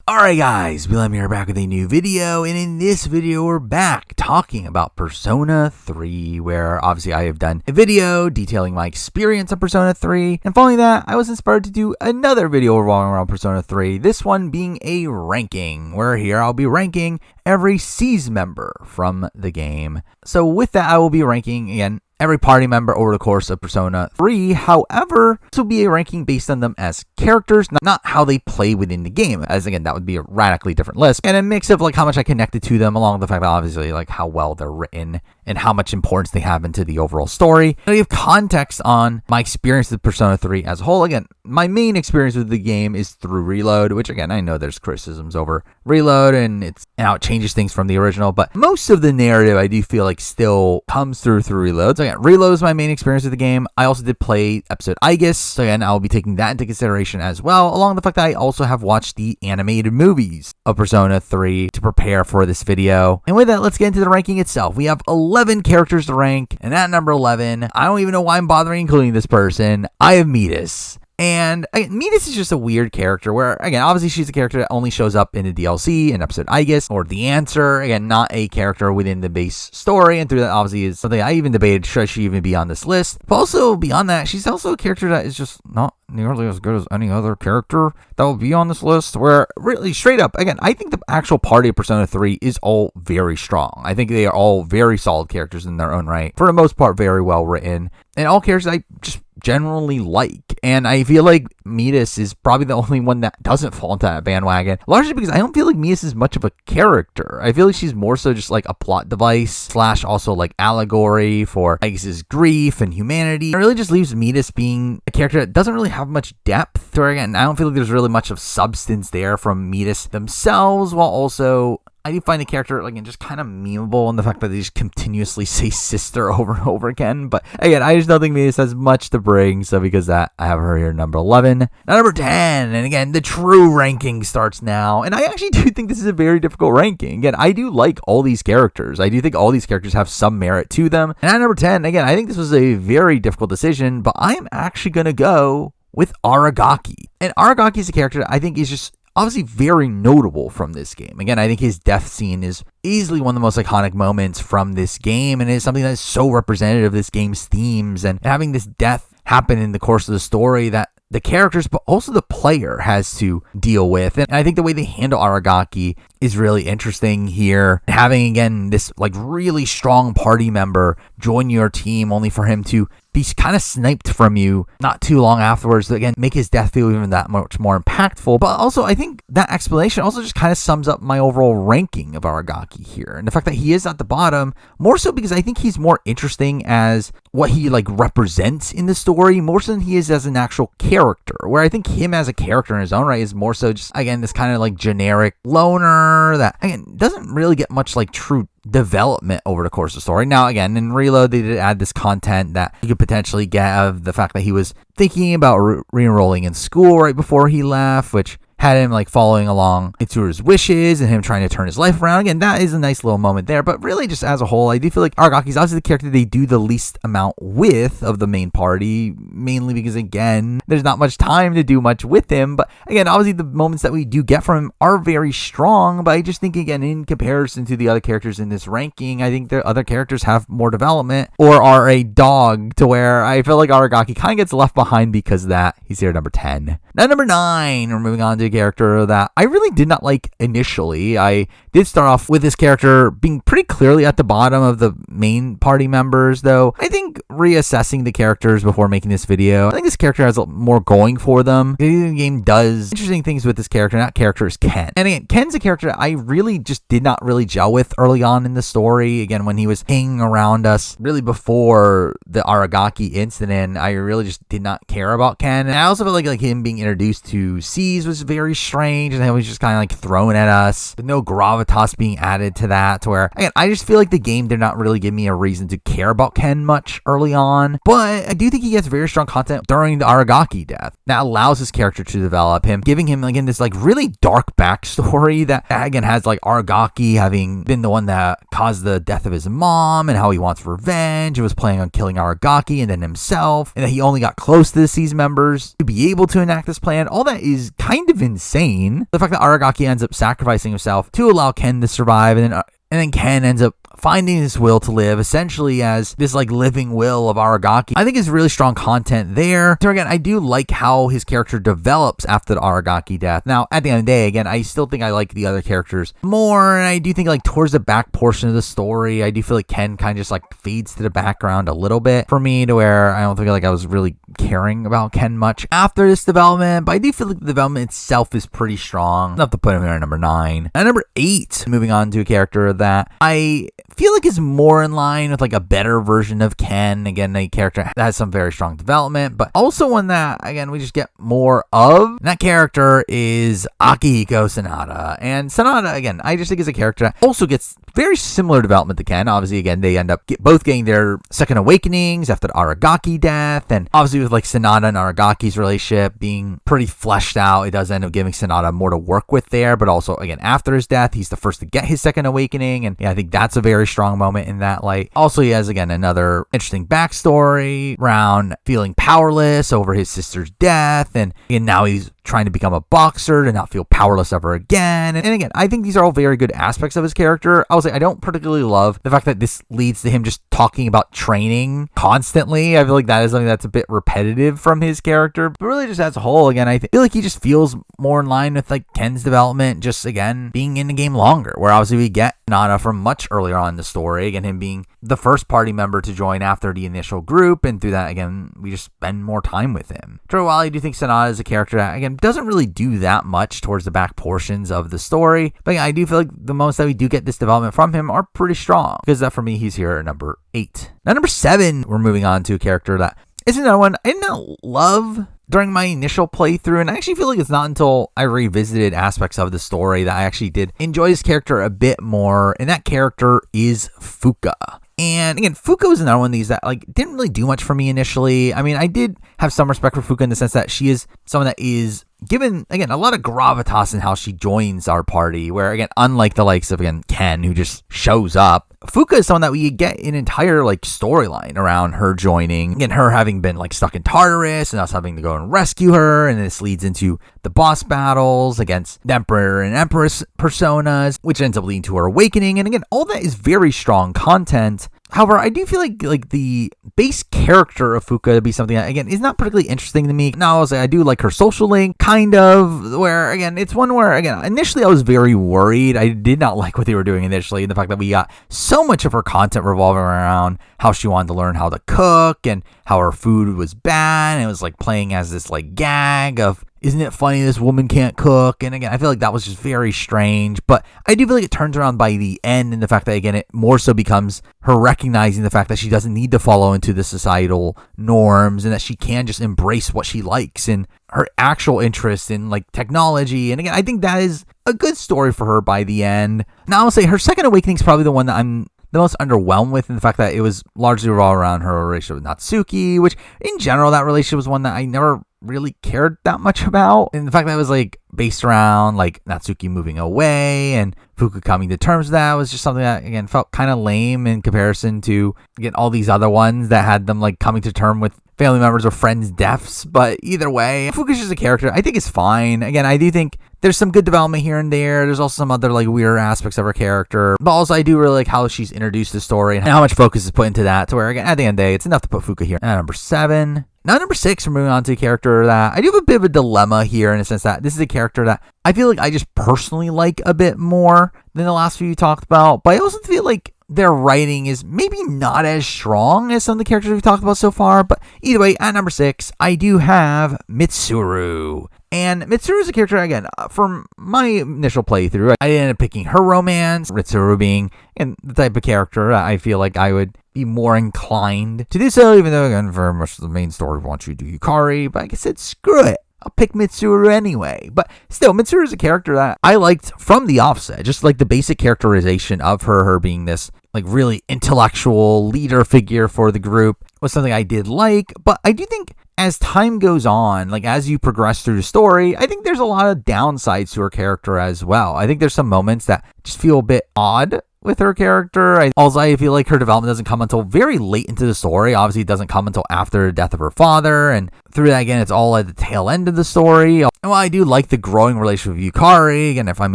Alright guys, Willem here back with a new video, and in this video we're back talking about Persona 3, where obviously I have done a video detailing my experience of Persona 3, and following that I was inspired to do another video revolving around Persona 3, this one being a ranking, where here I'll be ranking every SEES member from the game. So with that I will be ranking, again, every party member over the course of Persona 3. However, this will be a ranking based on them as characters, not how they play within the game, as again, that would be a radically different list, and a mix of like how much I connected to them, along with the fact that obviously like how well they're written and how much importance they have into the overall story. I give context on my experience with Persona 3 as a whole. Again, my main experience with the game is through Reload, which again, I know there's criticisms over Reload and how it changes things from the original, but most of the narrative I do feel like still comes through Reload. So again, Reload is my main experience with the game. I also did play episode Aegis, so again, I'll be taking that into consideration as well, along with the fact that I also have watched the animated movies of Persona 3 to prepare for this video. And with that, let's get into the ranking itself. We have 11 characters to rank, and at number 11, I don't even know why I'm bothering including this person, I have Midis. And Midis is just a weird character where, again, obviously she's a character that only shows up in the DLC in episode Aegis or The Answer. Again, not a character within the base story, and through that obviously is something I even debated, should she even be on this list? But also beyond that, she's also a character that is just not nearly as good as any other character that will be on this list, where really straight up, again, I think the actual party of Persona 3 is all very strong. I think they are all very solid characters in their own right. For the most part, very well written, and all characters I just generally like. And I feel like Midis is probably the only one that doesn't fall into that bandwagon, largely because I don't feel like Midis is much of a character. I feel like she's more so just like a plot device / also like allegory for Aegis's grief and humanity. It really just leaves Midis being a character that doesn't really have much depth, or again, I don't feel like there's really much of substance there from Midis themselves, while also I do find the character, like, just kind of memeable in the fact that they just continuously say sister over and over again. But again, I just don't think Midis has much to bring, so because of that, I have her here number 11. Now number 10, and again, the true ranking starts now. And I actually do think this is a very difficult ranking. Again, I do like all these characters. I do think all these characters have some merit to them. And at number 10, again, I think this was a very difficult decision, but I'm actually going to go with Aragaki. And Aragaki is a character that I think is just obviously very notable from this game. Again, I think his death scene is easily one of the most iconic moments from this game, and it's something that is so representative of this game's themes, and having this death happen in the course of the story that the characters, but also the player, has to deal with. And I think the way they handle Aragaki is really interesting here. Having, again, this like really strong party member join your team only for him to be kind of sniped from you not too long afterwards, to again make his death feel even that much more impactful. But also I think that explanation also just kind of sums up my overall ranking of Aragaki here, and the fact that he is at the bottom, more so because I think he's more interesting as what he like represents in the story, more so than he is as an actual character, where I think him as a character in his own right is more so just, again, this kind of like generic loner that, again, doesn't really get much like true development over the course of the story. Now, again, in Reload, they did add this content that you could potentially get of the fact that he was thinking about re-enrolling in school right before he left, which had him like following along Itsuru's wishes and him trying to turn his life around. Again, that is a nice little moment there, but really just as a whole, I do feel like Aragaki's obviously the character they do the least amount with of the main party, mainly because, again, there's not much time to do much with him. But again, obviously the moments that we do get from him are very strong, but I just think, again, in comparison to the other characters in this ranking, I think the other characters have more development or are a dog, to where I feel like Aragaki kind of gets left behind because of that. He's here at number 10. Now number 9, we're moving on to a character that I really did not like initially. I did start off with this character being pretty clearly at the bottom of the main party members, though I think reassessing the characters before making this video, I think this character has more going for them. The game does interesting things with this character, and that character is Ken. And again, Ken's a character that I really just did not really gel with early on in the story. Again, when he was hanging around us really before the Aragaki incident, I really just did not care about Ken. And I also felt like him being introduced to SEES was very strange, and it was just kind of like thrown at us with no gravitas being added to that, to where, again, I just feel like the game did not really give me a reason to care about Ken much early on. But I do think he gets very strong content during the Aragaki death that allows his character to develop him, giving him, again, this like really dark backstory that, again, has like Aragaki having been the one that caused the death of his mom, and how he wants revenge and was planning on killing Aragaki and then himself, and that he only got close to the SEES members to be able to enact this plan. All that is kind of insane. The fact that Aragaki ends up sacrificing himself to allow Ken to survive, and then Ken ends up finding his will to live essentially as this like living will of Aragaki, I think is really strong content there. So again, I do like how his character develops after the Aragaki death. Now, at the end of the day, again, I still think I like the other characters more, and I do think like towards the back portion of the story, I do feel like Ken kind of just like fades to the background a little bit for me, to where I don't feel like I was really caring about Ken much after this development, but I do feel like the development itself is pretty strong enough to put him here at number 9. At number 8, moving on to a character that I feel like is more in line with like a better version of Ken. Again, a character that has some very strong development, but also one that, again, we just get more of. And that character is Akihiko Sanada. And Sanada, again, I just think is a character that also gets very similar development to Ken. Obviously, again, they end up both getting their second awakenings after the Aragaki death. And obviously with like Sanada and Aragaki's relationship being pretty fleshed out, it does end up giving Sanada more to work with there. But also, again, after his death, he's the first to get his second awakening. And yeah, I think that's a very strong moment in that light. Also, he has, again, another interesting backstory around feeling powerless over his sister's death. And now he's trying to become a boxer to not feel powerless ever again. And again, I think these are all very good aspects of his character. I will say I don't particularly love the fact that this leads to him just talking about training constantly. I feel like that is something that's a bit repetitive from his character. But really just as a whole, again, I feel like he just feels more in line with like Ken's development, just again, being in the game longer, where obviously we get Sanada from much earlier on in the story. Again, him being the first party member to join after the initial group, and through that, again, we just spend more time with him. While I do think Sanada is a character that, again, doesn't really do that much towards the back portions of the story, but again, I do feel like the moments that we do get this development from him are pretty strong, because that for me, he's here at number 8. Now, number 7, we're moving on to a character that is another one I did not love during my initial playthrough, and I actually feel like it's not until I revisited aspects of the story that I actually did enjoy this character a bit more, and that character is Fuka. And again, Fuka was another one of these that like didn't really do much for me initially. I mean, I did have some respect for Fuka in the sense that she is someone that is given, again, a lot of gravitas in how she joins our party, where, again, unlike the likes of, again, Ken, who just shows up, Fuka is someone that we get an entire, like, storyline around her joining, again, her having been, like, stuck in Tartarus, and us having to go and rescue her, and this leads into the boss battles against the Emperor and Empress personas, which ends up leading to her awakening, and again, all that is very strong content. However, I do feel like the base character of Fuka to be something that, again, is not particularly interesting to me. Now, I'll say I do like her social link, kind of, where, again, it's one where, again, initially I was very worried. I did not like what they were doing initially, and the fact that we got so much of her content revolving around how she wanted to learn how to cook, and how her food was bad, and it was, like, playing as this, like, gag of, isn't it funny this woman can't cook? And again, I feel like that was just very strange, but I do feel like it turns around by the end, and the fact that, again, it more so becomes her recognizing the fact that she doesn't need to follow into the societal norms, and that she can just embrace what she likes and her actual interest in, like, technology. And again, I think that is a good story for her by the end. Now, I'll say her second awakening is probably the one that I'm the most underwhelmed with, in the fact that it was largely revolved around her relationship with Natsuki, which in general, that relationship was one that I never really cared that much about. And the fact that it was like based around like Natsuki moving away and Fuka coming to terms with that was just something that, again, felt kind of lame in comparison to, again, all these other ones that had them like coming to term with family members or friends' deaths. But either way, Fuka's just a character I think is fine. Again, I do think there's some good development here and there. There's also some other like weird aspects of her character. But also I do really like how she's introduced the story and how much focus is put into that, to where, again, at the end of the day, it's enough to put Fuka here at number 7. Now, number 6, we're moving on to a character that I do have a bit of a dilemma here, in a sense that this is a character that I feel like I just personally like a bit more than the last few you talked about. But I also feel like their writing is maybe not as strong as some of the characters we've talked about so far. But either way, at number 6, I do have Mitsuru. And Mitsuru is a character, again, from my initial playthrough, I ended up picking her romance, Mitsuru being the type of character I feel like I would be more inclined to do so, even though, again, very much the main story wants you to do Yukari. But like I said, screw it, I'll pick Mitsuru anyway. But still, Mitsuru is a character that I liked from the offset. Just like the basic characterization of her being this like really intellectual leader figure for the group was something I did like. But I do think as time goes on, like as you progress through the story, I think there's a lot of downsides to her character as well. I think there's some moments that just feel a bit odd with her character. I feel like her development doesn't come until very late into the story. Obviously, it doesn't come until after the death of her father, and through that, again, it's all at the tail end of the story. And while I do like the growing relationship with Yukari, again, if I'm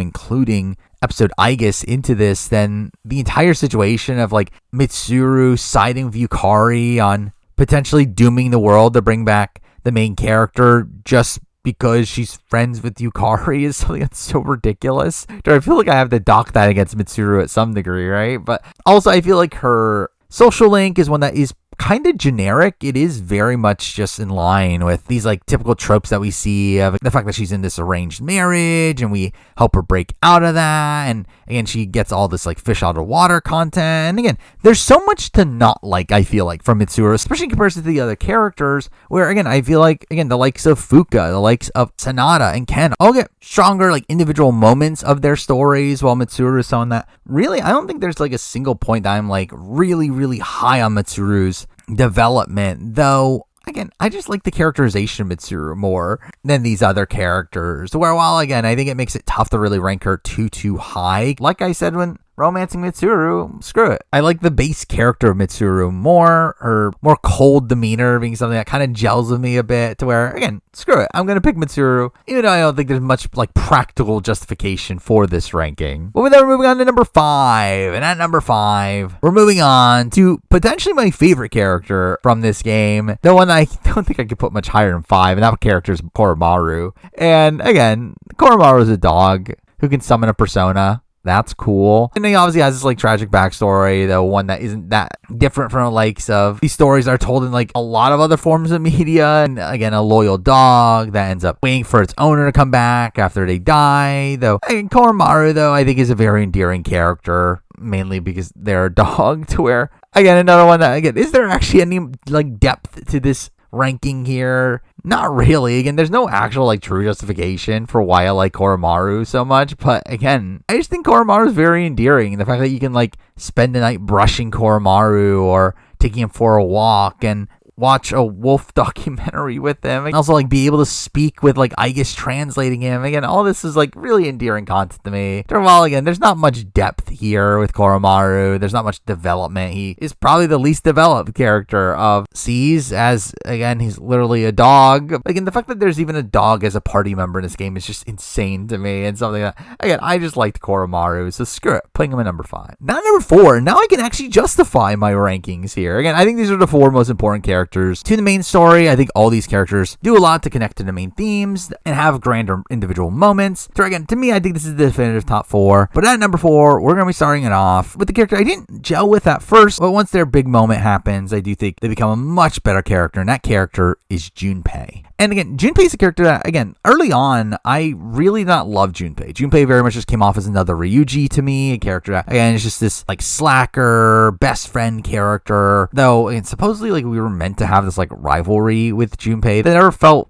including episode Aigis into this, then the entire situation of like Mitsuru siding with Yukari on potentially dooming the world to bring back the main character just because she's friends with Yukari is something that's so ridiculous. I feel like I have to dock that against Mitsuru at some degree, right? But also, I feel like her social link is one that is kind of generic. It is very much just in line with these like typical tropes that we see of the fact that she's in this arranged marriage and we help her break out of that. And again, she gets all this like fish out of water content. And again, there's so much to not like, I feel like, from Mitsuru, especially in comparison to the other characters, where again, I feel like, again, the likes of Fuka, the likes of Sanada and Ken all get stronger like individual moments of their stories, while Mitsuru is someone that really, I don't think there's like a single point that I'm like really, really high on Mitsuru's development, though. Again, I just like the characterization of Mitsuru more than these other characters, where while again, I think it makes it tough to really rank her too high. Like I said when romancing Mitsuru, screw it. I like the base character of Mitsuru more, her more cold demeanor being something that kind of gels with me a bit, to where, again, screw it. I'm going to pick Mitsuru, even though I don't think there's much like practical justification for this ranking. But with that, we're moving on to number 5. And at number 5, we're moving on to potentially my favorite character from this game. The one that I don't think I could put much higher than 5, and that character is Koromaru. And again, Koromaru is a dog who can summon a persona. That's cool. And he obviously has this like tragic backstory, though one that isn't that different from the likes of these stories are told in like a lot of other forms of media. And again, a loyal dog that ends up waiting for its owner to come back after they die. Though Koromaru, though, I think is a very endearing character, mainly because they're a dog, to where, again, another one that, again, is there actually any like depth to this ranking here? Not really. Again, there's no actual like true justification for why I like Koromaru so much, but again, I just think Koromaru is very endearing. The fact that you can like spend the night brushing Koromaru or taking him for a walk and watch a wolf documentary with him, and also like be able to speak with like Aigis translating him. Again, all this is like really endearing content to me. While again, there's not much depth here with Koromaru. There's not much development. He is probably the least developed character of Seas, as again, he's literally a dog. Again, the fact that there's even a dog as a party member in this game is just insane to me, and something that, again, I just liked Koromaru, so screw it, putting him at number 5. Now number 4, now I can actually justify my rankings here. Again, I think these are the 4 most important characters to the main story. I think all these characters do a lot to connect to the main themes and have grander individual moments. So again, to me, I think this is the definitive top 4. But at number 4, we're going to be starting it off with the character I didn't gel with at first, but once their big moment happens, I do think they become a much better character, and that character is Junpei. And again, Junpei is a character that, again, early on, I really did not love Junpei. Junpei very much just came off as another Ryuji to me, a character that, again, is just this, like, slacker, best friend character. Though, and supposedly, like, we were meant to have this, like, rivalry with Junpei that never felt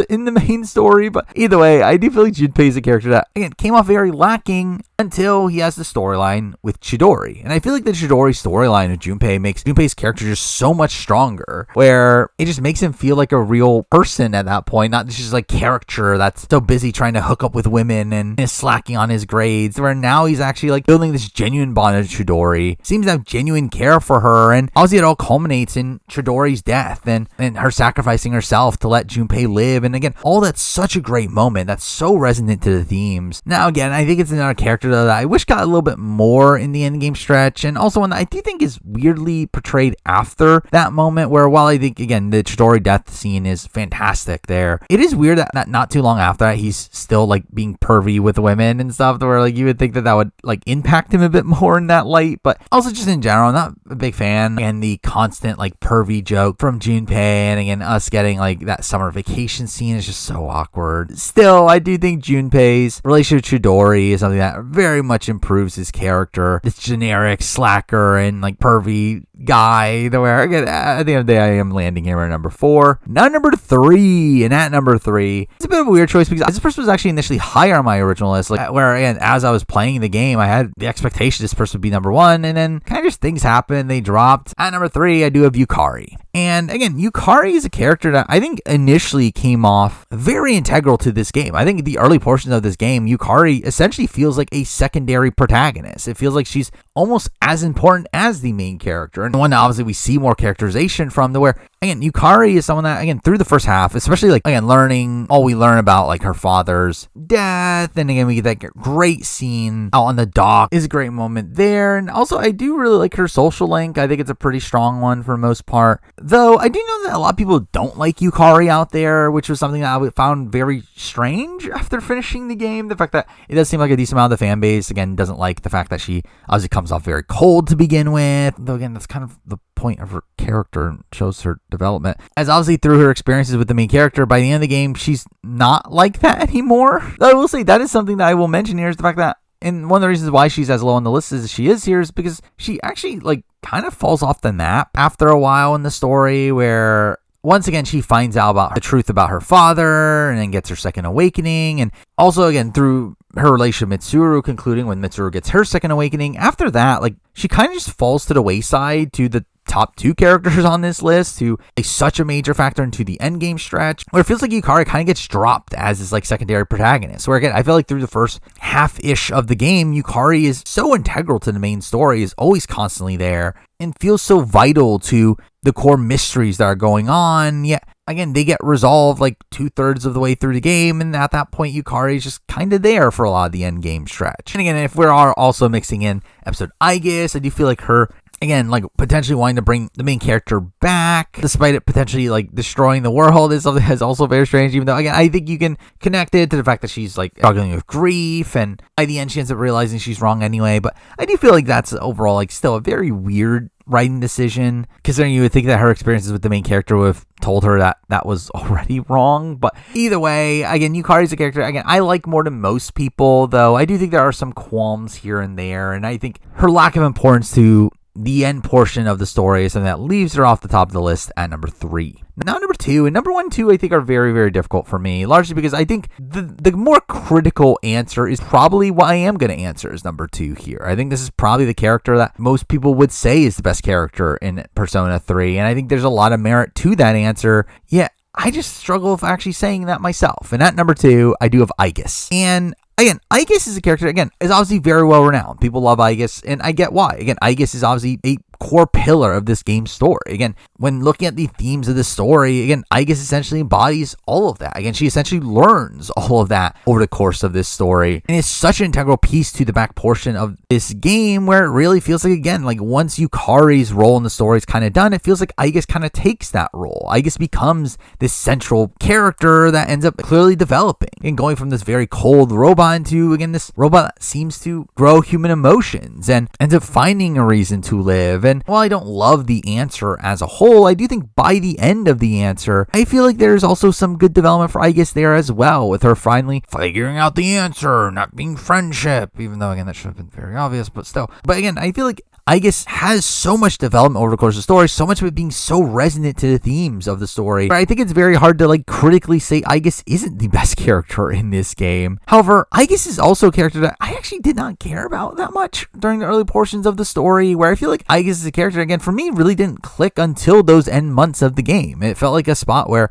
in the main story. But either way, I do feel like Junpei is a character that, again, came off very lacking until he has the storyline with Chidori. And I feel like the Chidori storyline with Junpei makes Junpei's character just so much stronger, where it just makes him feel like a real person at that point, not just like caricature that's so busy trying to hook up with women and is slacking on his grades, where now he's actually like building this genuine bond with Chidori, seems to have genuine care for her, and obviously it all culminates in Chidori's death and her sacrificing herself to let Junpei live. And again, all that's such a great moment that's so resonant to the themes. Now again, I think it's another character though that I wish got a little bit more in the endgame stretch, and also one that I do think is weirdly portrayed after that moment, where while I think, again, the Chidori death scene is fantastic there, it is weird that not too long after that he's still like being pervy with women and stuff, where like you would think that would like impact him a bit more in that light. But also just in general, I'm not a big fan. And the constant like pervy joke from Junpei, and again, us getting like that summer vacation scene is just so awkward. Still, I do think Junpei's relationship with Chidori is something that very much improves his character. This generic slacker and like pervy guy. Where again, at the end of the day, I am landing here at number 4. Now number 3, and at number 3, it's a bit of a weird choice because this person was actually initially higher on my original list. Like where again, as I was playing the game, I had the expectation this person would be number 1, and then kind of just things happened. They dropped. At number 3, I do have Yukari. And again, Yukari is a character that I think initially came off very integral to this game. I think the early portions of this game, Yukari essentially feels like a secondary protagonist. It feels like she's almost as important as the main character. And one that obviously we see more characterization from, to where, again, Yukari is someone that, again, through the first half, especially like, again, learning all we learn about like her father's death. And again, we get that great scene out on the dock is a great moment there. And also, I do really like her social link. I think it's a pretty strong one for the most part. Though I do know that a lot of people don't like Yukari out there, which was something that I found very strange after finishing the game. The fact that it does seem like a decent amount of the fan base, again, doesn't like the fact that she obviously comes off very cold to begin with. Though, again, that's kind of the point of her character and shows her development. As obviously through her experiences with the main character, by the end of the game, she's not like that anymore. Though I will say that is something that I will mention here is the fact that, and one of the reasons why she's as low on the list as she is here is because she actually like kind of falls off the map after a while in the story, where once again she finds out about the truth about her father and then gets her second awakening. And also again through her relationship with Mitsuru concluding when Mitsuru gets her second awakening. After that, like she kind of just falls to the wayside to the top 2 characters on this list, who is such a major factor into the endgame stretch, where it feels like Yukari kind of gets dropped as this like secondary protagonist. Where again, I feel like through the first half-ish of the game, Yukari is so integral to the main story, is always constantly there, and feels so vital to the core mysteries that are going on. Yet again, they get resolved like 2/3 of the way through the game, and at that point, Yukari is just kind of there for a lot of the endgame stretch. And again, if we are also mixing in episode Aigis, I do feel like her, again, like potentially wanting to bring the main character back, despite it potentially like destroying the world, is something that's also very strange. Even though, again, I think you can connect it to the fact that she's like struggling with grief, and by the end, she ends up realizing she's wrong anyway. But I do feel like that's overall like still a very weird writing decision, considering you would think that her experiences with the main character would have told her that that was already wrong. But either way, again, Yukari's a character, again, I like more than most people, though I do think there are some qualms here and there, and I think her lack of importance to the end portion of the story is something that leaves her off the top of the list at number 3. Now number 2, and number 1 and 2 I think are very, very difficult for me, largely because I think the more critical answer is probably what I am going to answer as number 2 here. I think this is probably the character that most people would say is the best character in Persona 3, and I think there's a lot of merit to that answer, yet I just struggle with actually saying that myself. And at number 2, I do have Aigis. And again, Aigis is a character, again, is obviously very well renowned. People love Aigis, and I get why. Again, Aigis is obviously a core pillar of this game's story. Again, when looking at the themes of the story, again, Aigis essentially embodies all of that. Again, she essentially learns all of that over the course of this story, and it's such an integral piece to the back portion of this game, where it really feels like, again, like once Yukari's role in the story is kind of done, it feels like Aigis kind of takes that role. Aigis becomes this central character that ends up clearly developing and going from this very cold robot into, again, this robot that seems to grow human emotions and ends up finding a reason to live. And while I don't love the answer as a whole, I do think by the end of the answer, I feel like there's also some good development for Aigis there as well, with her finally figuring out the answer, not being friendship, even though, again, that should have been very obvious, but still. But again, I feel like Aigis has so much development over the course of the story, so much of it being so resonant to the themes of the story. I think it's very hard to like critically say Aigis isn't the best character in this game. However, Aigis is also a character that I actually did not care about that much during the early portions of the story, where I feel like Aigis is a character, again, for me, really didn't click until those end months of the game. It felt like a spot where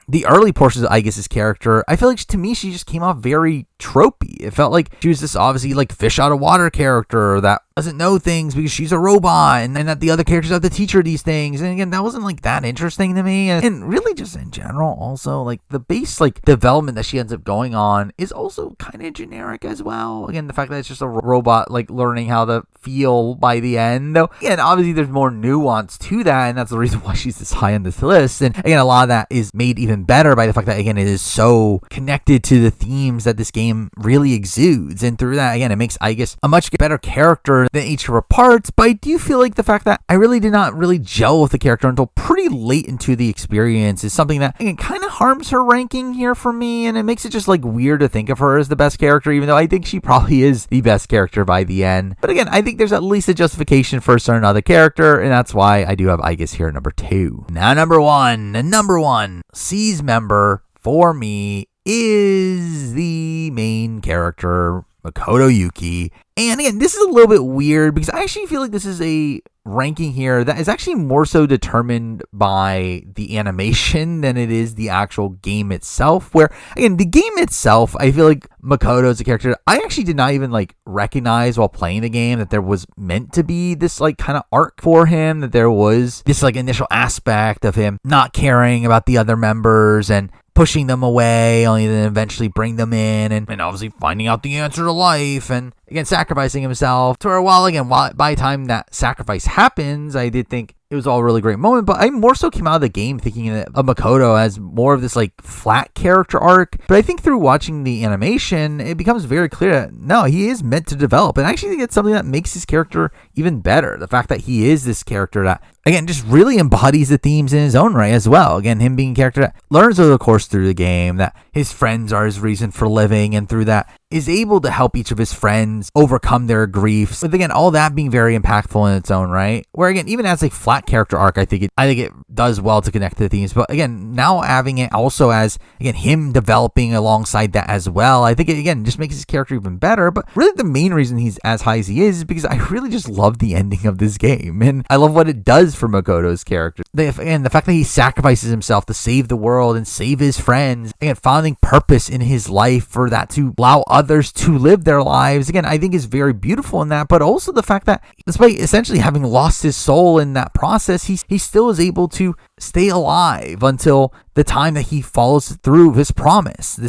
the early portions of Aigis' character, I feel like to me, she just came off very tropey. It felt like she was this obviously like fish out of water character that doesn't know things because she's a robot, and that the other characters have to teach her these things. And again, that wasn't like that interesting to me. And really just in general, also like the base like development that she ends up going on is also kind of generic as well. Again, the fact that it's just a robot like learning how to feel by the end, though, again, obviously there's more nuance to that, and that's the reason why she's this high on this list. And again, a lot of that is made even better by the fact that, again, it is so connected to the themes that this game really exudes. And through that, again, it makes Aigis a much better character than each of her parts. But I do feel like the fact that I really did not really gel with the character until pretty late into the experience is something that, again, kind of harms her ranking here for me, and it makes it just like weird to think of her as the best character, even though I think she probably is the best character by the end. But again, I think there's at least a justification for a certain other character, and that's why I do have Aigis here at number 2. Now number one, C's member for me is the main character, Makoto Yuki. And again, this is a little bit weird because I actually feel like this is a ranking here that is actually more so determined by the animation than it is the actual game itself, where again, the game itself, I feel like Makoto is a character I actually did not even like recognize while playing the game that there was meant to be this like kind of arc for him, that there was this like initial aspect of him not caring about the other members and pushing them away, only then eventually bring them in, and obviously finding out the answer to life, and again, sacrificing himself to her. While by the time that sacrifice happens, I did think it was all a really great moment, but I more so came out of the game thinking of Makoto as more of this like flat character arc. But I think through watching the animation, it becomes very clear that no, he is meant to develop. And I actually think it's something that makes his character even better. The fact that he is this character that, again, just really embodies the themes in his own right as well. Again, him being a character that learns over the course through the game, that his friends are his reason for living, and through that is able to help each of his friends overcome their griefs. But again, all that being very impactful in its own right. Where again, even as a flat character arc, I think it does well to connect to the themes. But again, now having it also as, again, him developing alongside that as well, I think it again just makes his character even better. But really the main reason he's as high as he is because I really just love the ending of this game. And I love what it does for Makoto's character. The fact that he sacrifices himself to save the world and save his friends, again, finding purpose in his life for that to allow others to live their lives, again, I think is very beautiful in that. But also the fact that despite essentially having lost his soul in that process, he still is able to stay alive until the time that he follows through his promise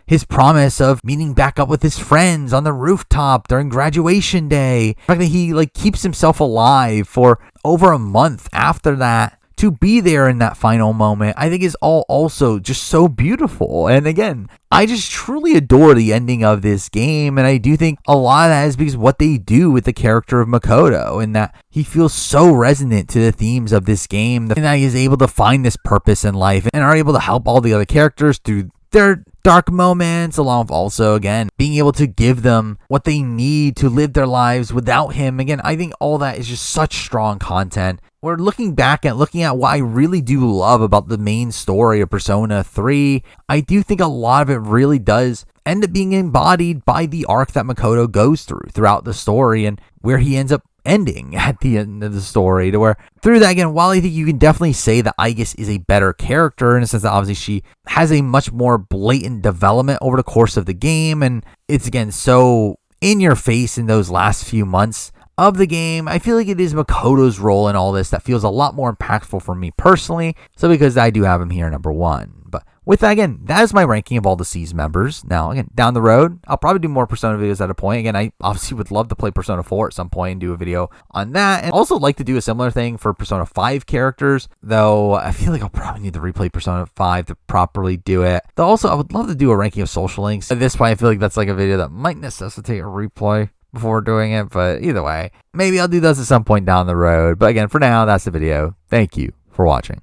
of meeting back up with his friends on the rooftop during graduation day. The fact that he like keeps himself alive for over a month after that to be there in that final moment, I think is all also just so beautiful. And again, I just truly adore the ending of this game, and I do think a lot of that is because what they do with the character of Makoto, and that he feels so resonant to the themes of this game, and that he is able to find this purpose in life and are able to help all the other characters through their dark moments, along with also, again, being able to give them what they need to live their lives without him. Again, I think all that is just such strong content. We're looking at what I really do love about the main story of Persona 3. I do think a lot of it really does end up being embodied by the arc that Makoto goes throughout the story, and where he ends up ending at the end of the story, to where through that, again, while I think you can definitely say that Aigis is a better character in a sense that obviously she has a much more blatant development over the course of the game, and it's again so in your face in those last few months of the game, I feel like it is Makoto's role in all this that feels a lot more impactful for me personally. So because I do have him here number 1. But with that, again, that is my ranking of all the C's members. Now, again, down the road, I'll probably do more Persona videos at a point. Again, I obviously would love to play Persona 4 at some point and do a video on that. And also like to do a similar thing for Persona 5 characters, though I feel like I'll probably need to replay Persona 5 to properly do it. Though also, I would love to do a ranking of social links. At this point, I feel like that's like a video that might necessitate a replay before doing it, but either way, maybe I'll do those at some point down the road. But again, for now, that's the video. Thank you for watching.